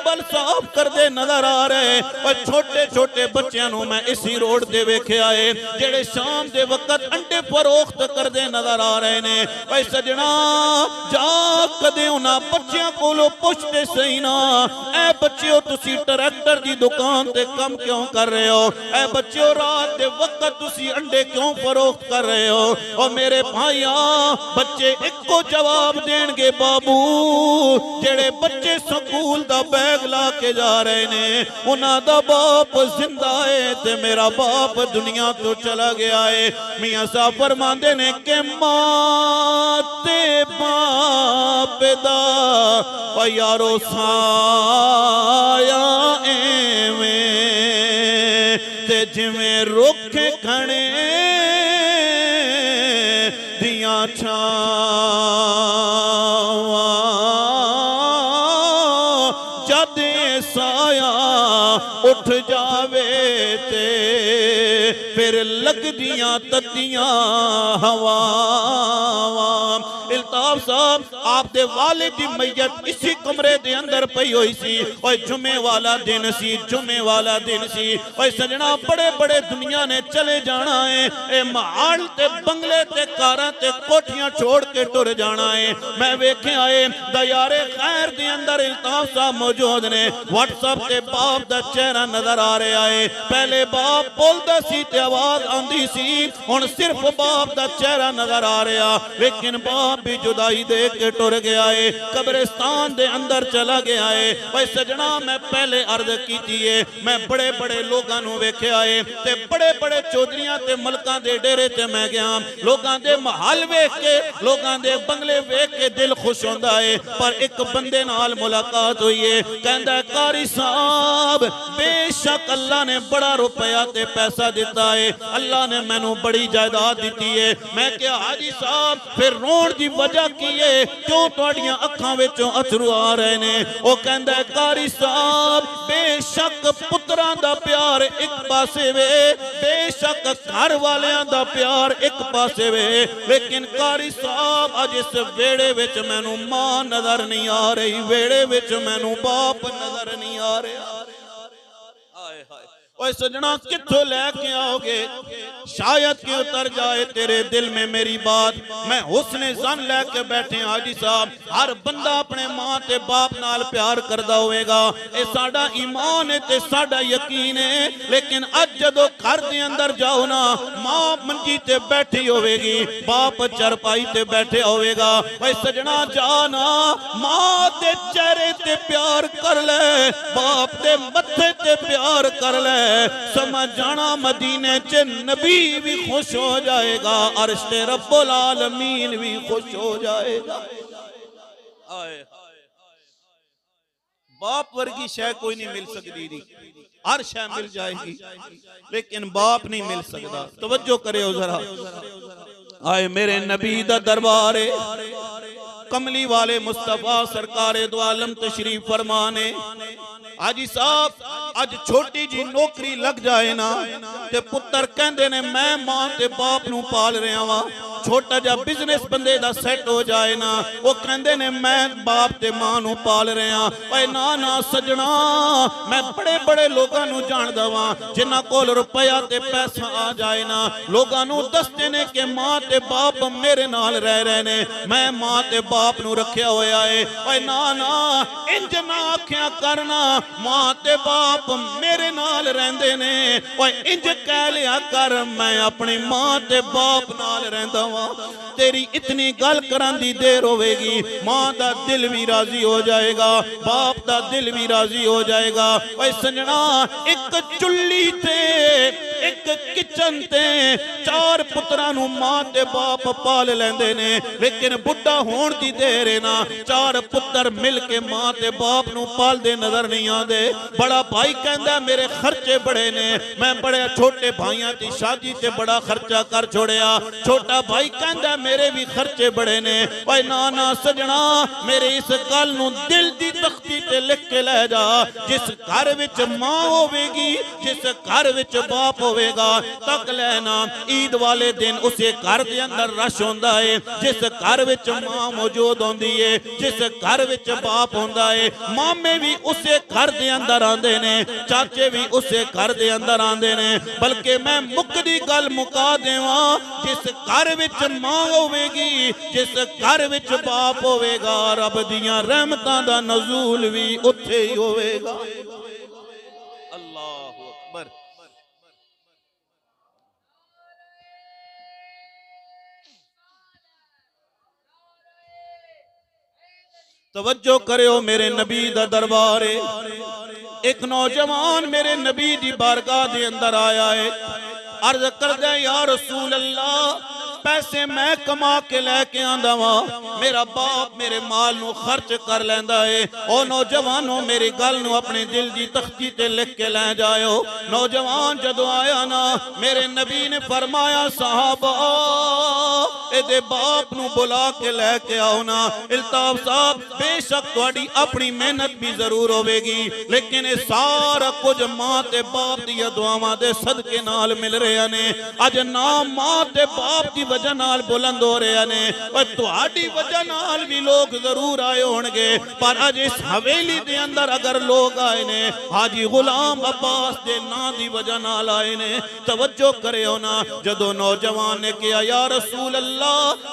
Table साफ करते नजर आ रहे और छोटे छोटे बच्चों मैं इसी रोड से वेख्या है जेड़े शाम के वक्त अंडे फरोख्त करते नजर आ रहे ने। भाई सजना जा कदे उन्हां बच्चों कोलों पुछते सही ना, ऐ बच्चों तुसी ट्रैक्टर की दुकान ते कम क्यों कर रहे हो? ऐ बच्चों रात के वक्त तुसी अंडे क्यों फरोख्त कर रहे हो? और मेरे भाइया बच्चे इको जवाब देंगे बाबू जेड़े बच्चे स्कूल दा बैग ला के जा रहे ने उन्हां दा बाप जिंदा है ते मेरा बाप दुनिया तो चला गया है। मियां साहब फरमांदे ने कि मां ते बाप दा ओ यारो साया एवें ते जिवें रुख खड़े दियां छावां जद साया उठ जावे ते फिर लगदियां ततियां हवावां। इल्ताफ साहब आपदे वालिद दी मैयत इसी कमरे दे अंदर पई हुई सी और जुमे वाला दिन सी, जुमे वाला दिन सी। और सजना बड़े बड़े दुनिया ने चले जाना है, ए महल ते बंगले ते कारां ते कोठियां छोड़ के टुर जाना है। मैं वेख्या है दयारे खैर दे अंदर इल्ताफ साहब मौजूद ने। व्हाट्सएप ते बाप दा चेहरा नजर आ रहा है। पहले बाप बोलदा सी ते आवाज आंदी सी, हुण सिर्फ बाप दा चेहरा नजर आ रहा, लेकिन बाप भी जुदाई दे के टुर गया है, कब्रिस्तान दे अंदर चला गया है। भाई सजना मैं पहले अर्ज की है, मैं बड़े बड़े लोगों को वेख्या है ते बड़े बड़े चौधरियां ते मलकां दे डेरे ते मैं गया, लोगों दे महल वेख के लोगों दे बंगले वेख के दिल खुश होंदा है। पर एक बंदे नाल मुलाकात हुई है, कहंदा कारी साहब बेशक अल्लाह ने बड़ा रुपया ते पैसा दिता है, अल्लाह ने मैनू बड़ी जायदाद दी है। मैं क्या हाजी साहब फिर रोण की वजह की है, क्यों तुहाडियां अखां विचों अथरू आ रहे ने? वो कहंदा है कारी साहब बेशक पुत्रां दा प्यार एक पासे वे, बेशक घर वालियां दा प्यार एक पासे वे, लेकिन कारी साहब अज इस वेड़े विच मैनू मां नजर नहीं आ रही, वेड़े विच मैनू बाप नजर नहीं आ रहा। हाय हाय ओए सजना किथों लेके आओगे? शायद कि उतर जाए तेरे दिल में मेरी बात। मैं हुस्ने ज़न लेके बैठे हाजी साहब, हर बंदा अपने मां ते बाप नाल प्यार करदा होएगा, ये साडा ईमान है ते साडा यकीन है। लेकिन अज जदों घर दे अंदर जाओ ना, मां मंजी ते बैठी होवेगी, बाप चरपाई ते बैठे होवेगा। ओए सजना जाना मां दे चेहरे ते प्यार कर ले, बाप दे मत्थे ते प्यार कर ले, समझ जाना मदीने च नबी भी खुश हो जाएगा, अर्श ते रब्बुल आलमीन भी खुश हो जाएगा। बाप वर्गी शय कोई नहीं मिल सकती थी, हर शय मिल जाएगी लेकिन बाप नहीं मिल सकता। तवज्जो करो जरा, आए मेरे नबी दा दरबार है, कमली वाले मुस्तफा सरकारे दो आलम तशरीफ फरमाने। हाजी साहब अज छोटी जी नौकरी लग जाए ना ते पुत्र कहंदे ने मैं मां ते बाप नू पाल रहा वा, छोटा जा बिजनेस बंदे दा सेट हो जाए ना, वो कहंदे ने मैं बाप ते मां नू पाल रहा। ओए ना ना सजना, मैं बड़े बड़े लोगों नू जानदा वा जिन्हां कोल रुपया ते पैसा आ जाए ना, लोगों नू दसदे ने कि मां ते बाप मेरे नाल रह रहे ने, मैं मां ते बाप नू रखिया होया है। ओए ना ना इंज ना आख्या करना, मां ते बाप मेरे नाल रहंदे ने, ओए इंज कह लिया कर मैं अपनी मां ते बाप नाल रहंदा वा। तेरी इतनी गल करन दी देर होवेगी, मां दा दिल भी राजी हो जाएगा, बाप दा दिल भी राजी हो जाएगा। ओए सजना एक चुल्ली ते एक किचन ते चार पुत्रां नू मां ते बाप पाल लेंदे ने, लेकिन बुढ़ा होण दी देर है ना, चार पुत्र मिल के मां ते बाप नू पालदे नजर नहीं आंदे। बड़ा भाई कहंदा मेरे खर्चे बड़े ने, मैं बड़े छोटे भाइयों की शादी ते बड़ा खर्चा कर छोड़िया, छोटा भाई कहंदा मेरे भी खर्चे बड़े ने। ओए ना ना सजना मेरे इस गल नू दिल दी तख्ती ते लिख के लै जा। जिस घर विच मां होवेगी, जिस घर विच बाप होवेगा, तक लेना ईद वाले दिन उसे घर दे अंदर रश होंदा है। जिस घर विच मां मौजूद होंदी है, जिस घर विच बाप होंदा है, मामे भी उसे घर दे अंदर आंदे ने, चाचे भी उसे घर दे अंदर आंदे ने। बल्कि मैं मुकदी गल मुका देवां, जिस घर विच मां होवेगी, जिस घर विच बाप होवेगा, रब दियां रहमतां दा नज़ूल भी उत्थे ही होवेगा। अल्लाहु अकबर। तवज्जो करियो, मेरे नबी दा दरबार है। एक नौजवान मेरे नबी दी बारगाह दे अंदर आया है। अर्ज करदा या रसूल अल्लाह, पैसे मैं कमा के लैके आंदा वा, मेरा बाप मेरे माल नू खर्च कर लैंदा है। ओ नौजवानों, मेरी गल नू अपने दिल दी तख्ती ते लिख के लै जाओ। नौजवान जदों आया ना, मेरे नबी ने फरमाया साहबा एदे बाप नू बुला के लैके आओ ना। इल्ताफ साहब, बेशक तुहाडी अपनी मेहनत भी जरूर होवेगी, लेकिन ये सारा कुछ मां ते बाप दी दुआवां दे सदके नाल मिल रहे ने। अज ना मां ते बाप दी वजह नाल बुलंद हो रहे ने, और तुहाडी वजह नाल भी लोग जरूर आए होणगे, पर अज इस हवेली दे अंदर अगर लोग आए ने, हाजी गुलाम अब्बास दे नां दी वजह नाल आए ने। तवज्जो करियो ना, जदों नौजवान ने कहा या रसूल अल्लाह,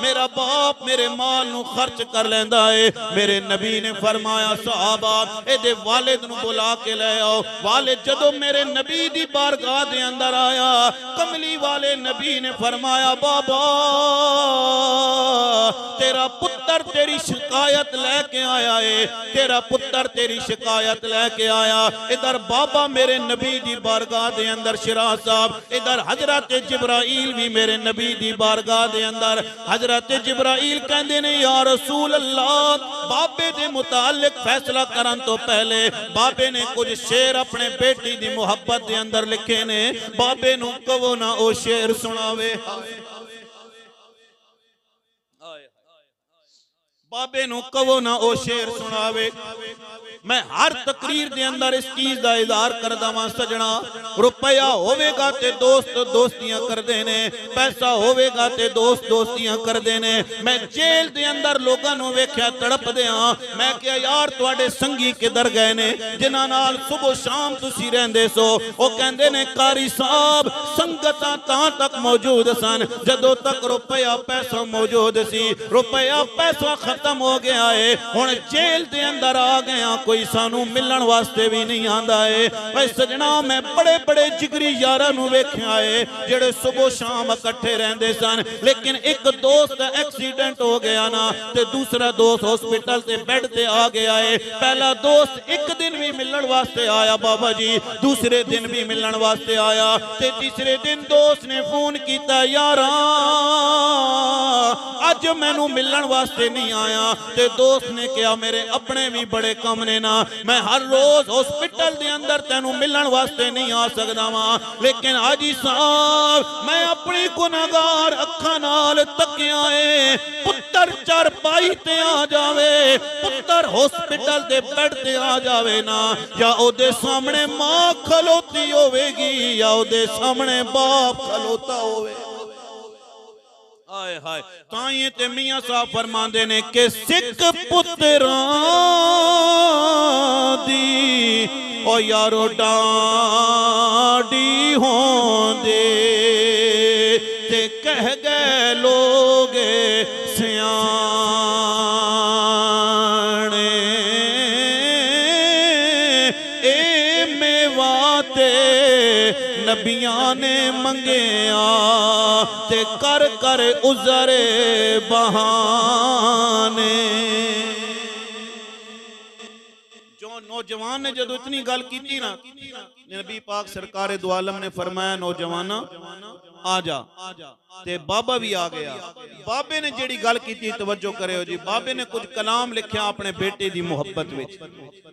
मेरा बाप मेरे माल नू खर्च कर लैंदा है, मेरे नबी ने फरमाया साहबा एदे वालिद नू बुला के ले आओ। वालिद जदों मेरे नबी दी बारगाह दे अंदर आया, कमली वाले नबी ने फरमाया बाबा तेरा पुत्र तेरी शिकायत लेके आया है, तेरा पुत्र तेरी शिकायत लेके आया। इधर बाबा मेरे नबी दी बारगाह दे अंदर शिराज साहब, इधर हजरत जिब्राइल भी मेरे नबी दी बारगाह दे अंदर। हजरत जिब्राइल कहंदे ने या रसूल अल्लाह, बाबे दे मुतालिक फैसला करन तो पहले बाबे ने कुछ शेर अपने बेटी दी मुहब्बत दे अंदर लिखे ने। बाबे नू कहो ना ओ शेर सुनावे, बाबे नू कहो ना ओ शेर सुनावे। मैं हर तकरीर दे अंदर इस चीज का इजहार करदा वां सजना, रुपया होवेगा ते दोस्त दोस्तियां करदे ने, पैसा होवेगा ते दोस्त दोस्तियां करदे ने। मैं जेल दे अंदर लोगां नू वेख्या तड़पदे हां, मैं कहा यार तुहाडे संगी किधर गए ने जिन्हां नाल सुबह शाम तुसीं रहिंदे सो? ओ कहंदे ने कारी साहब संगतां तां तक मौजूद सन जदों तक रुपया पैसा मौजूद सी, रुपया पैसा खत्म हो गया है, हुण जेल दे अंदर आ गया, कोई सानू मिलन वास्ते भी नहीं आंदा है। भाई सजना मैं बड़े बड़े जिगरी यारां नू वेख्या है जेड़े सुबह शाम इकट्ठे रहंदे सन, लेकिन एक दोस्त एक्सीडेंट हो गया ना ते दूसरा दोस्त हॉस्पिटल ते बेड ते आ गया है। पहला दोस्त एक दिन भी मिलन वास्ते आया बाबा जी, दूसरे दिन भी मिलन वास्ते आया ते तीसरे दिन दोस्त ने फोन किया यारा अज मैनू मिलन वास्ते नहीं आया। ते दोस्त ने कहा मेरे अपने भी बड़े कम ने ना, मैं हर रोज हॉस्पिटल दे अंदर तेनू मिलन वास्ते नहीं आ सकदा वां, लेकिन हाजी साहब मैं अपनी गुनाहगार अखां नाल तकिया है, पुत्तर चारपाई ते आ जावे, पुत्तर हॉस्पिटल दे बेड ते आ जावे ना, या ओदे सामने मां खलोती होवेगी या ओदे सामने बाप खलोता होवे। हाय हाय, ताई ते मियां साहब फरमांदे ने कि सिख पुत्रां दी ओ यारो डाडी होंदे ते कह गए लोग सियाने, ए मेवाते नबियां ने मंगिया ते कर कर उजरे बहाने। जो नौजवान ने जदों इतनी गल की ना, नबी पाक सरकार दो आलम ने फरमाया नौजवाना आ जा। ते बाबा भी आ गया। बाबे ने जेड़ी गल कीती तवज्जो करियो जी, बाबे ने कुछ कलाम लिखिया अपने बेटे दी मुहब्बत विच।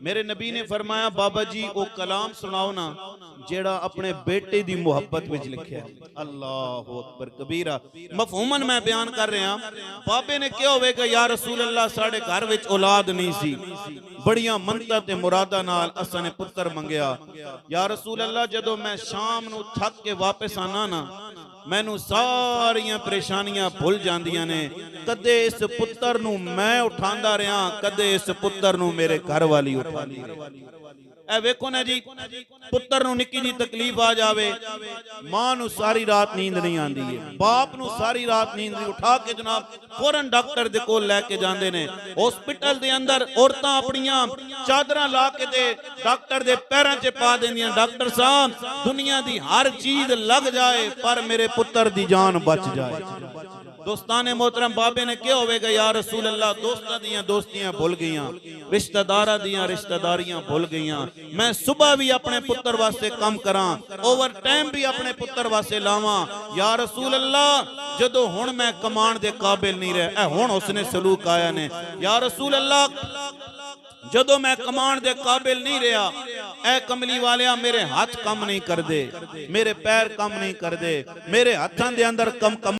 मेरे नबी ने फरमाया बाबा जी वो कलाम सुनाओ ना जेड़ा अपने बेटे दी मुहब्बत विच लिखिया। अल्लाहु अकबर कबीरा। मफहूमन मैं बयान कर रहा, बाबे ने क्या होवेगा या रसूल अल्लाह साडे घर विच औलाद नहीं सी, बड़ियां मन्नतां ते मुरादां नाल असां ने पुत्र मंगया। या रसूल अल्लाह जदों मैं शाम नूं थक के वापस आना ना, मैनू सारियां परेशानियां भुल जांदियां ने। कदे इस पुत्र नूं मैं उठांदा रहा, कदे इस पुत्र नूं मेरे घर वाली उठांदी रही। ए वेखो ना जी, पुत्र नूं निक्की जी तकलीफ आ जावे, मां नूं सारी रात नींद नहीं आंदी है, बाप नूं सारी रात नींद नहीं, उठा के जनाब फौरन डॉक्टर दे कोल लैके जांदे ने। हॉस्पिटल दे अंदर औरतां अपनियां चादरां ला के ते डॉक्टर दे पैरां 'च पा देंदियां, डॉक्टर साहब दुनिया दी हर चीज लग जाए पर मेरे पुत्र दी जान बच जाए। दोस्ताने मोहतरम, बाबे ने क्या होवेगा या रसूल अल्लाह, दोस्तां दियां दोस्तियां भुल गईयां, रिश्तेदारां दियां रिश्तेदारियां भुल गईयां। मैं सुबह भी अपने पुत्र वास्ते काम करा, ओवर टाइम भी अपने पुत्र वास्ते लावां। या रसूल अल्लाह जदों हुण मैं कमान दे काबिल नहीं रहा, हुण उसने सलूक आया ने। या रसूल अल्लाह जदों मैं कमान दे काबिल नहीं रहा, ए कमली वालिया मेरे हाथ कम नहीं करदे, मेरे पैर कम नहीं करदे, मेरे हाथां दे अंदर कम